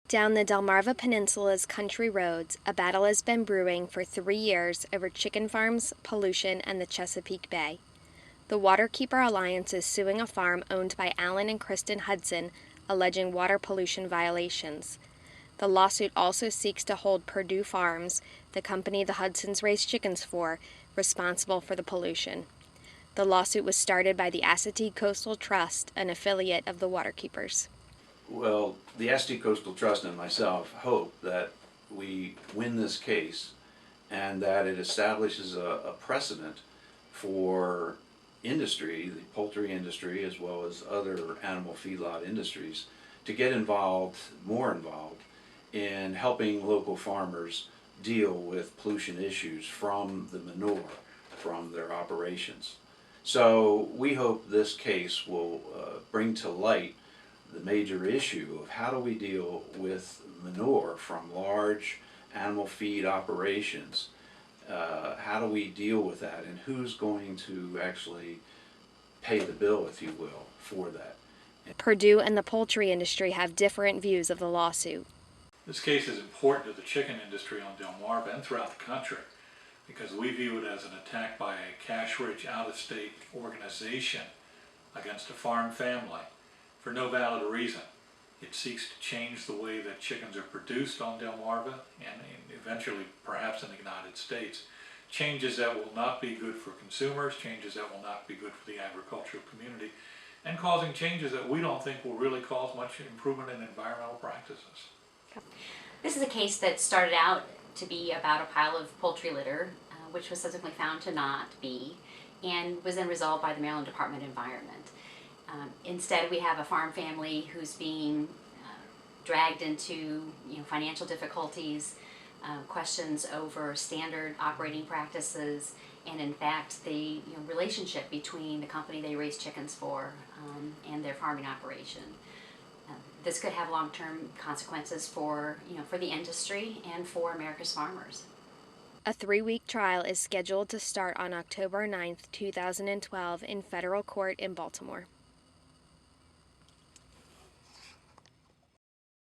Down the Delmarva Peninsula's country roads, a battle has been brewing for 3 years over chicken farms, pollution, and the Chesapeake Bay. The Waterkeeper Alliance is suing a farm owned by Alan and Kristen Hudson, alleging water pollution violations. The lawsuit also seeks to hold Purdue Farms, the company the Hudsons raise chickens for, responsible for the pollution. The lawsuit was started by the Assateague Coastal Trust, an affiliate of the Waterkeepers. Well, the Assateague Coastal Trust and myself hope that we win this case and that it establishes a precedent for industry, the poultry industry, as well as other animal feedlot industries, to get involved, more involved, in helping local farmers deal with pollution issues from the manure from their operations. So we hope this case will bring to light the major issue of how do we deal with manure from large animal feed operations. How do we deal with that, and who's going to actually pay the bill, if you will, for that? Purdue and the poultry industry have different views of the lawsuit. This case is important to the chicken industry on Delmarva and throughout the country because we view it as an attack by a cash-rich out-of-state organization against a farm family for no valid reason. It seeks to change the way that chickens are produced on Delmarva and eventually perhaps in the United States. Changes that will not be good for consumers, changes that will not be good for the agricultural community, and causing changes that we don't think will really cause much improvement in environmental practices. This is a case that started out to be about a pile of poultry litter, which was subsequently found to not be, and was then resolved by the Maryland Department of Environment. Instead, we have a farm family who's being dragged into financial difficulties, questions over standard operating practices, and in fact the relationship between the company they raise chickens for and their farming operation. This could have long-term consequences for the industry and for America's farmers. A 3-week trial is scheduled to start on October 9, 2012 in federal court in Baltimore.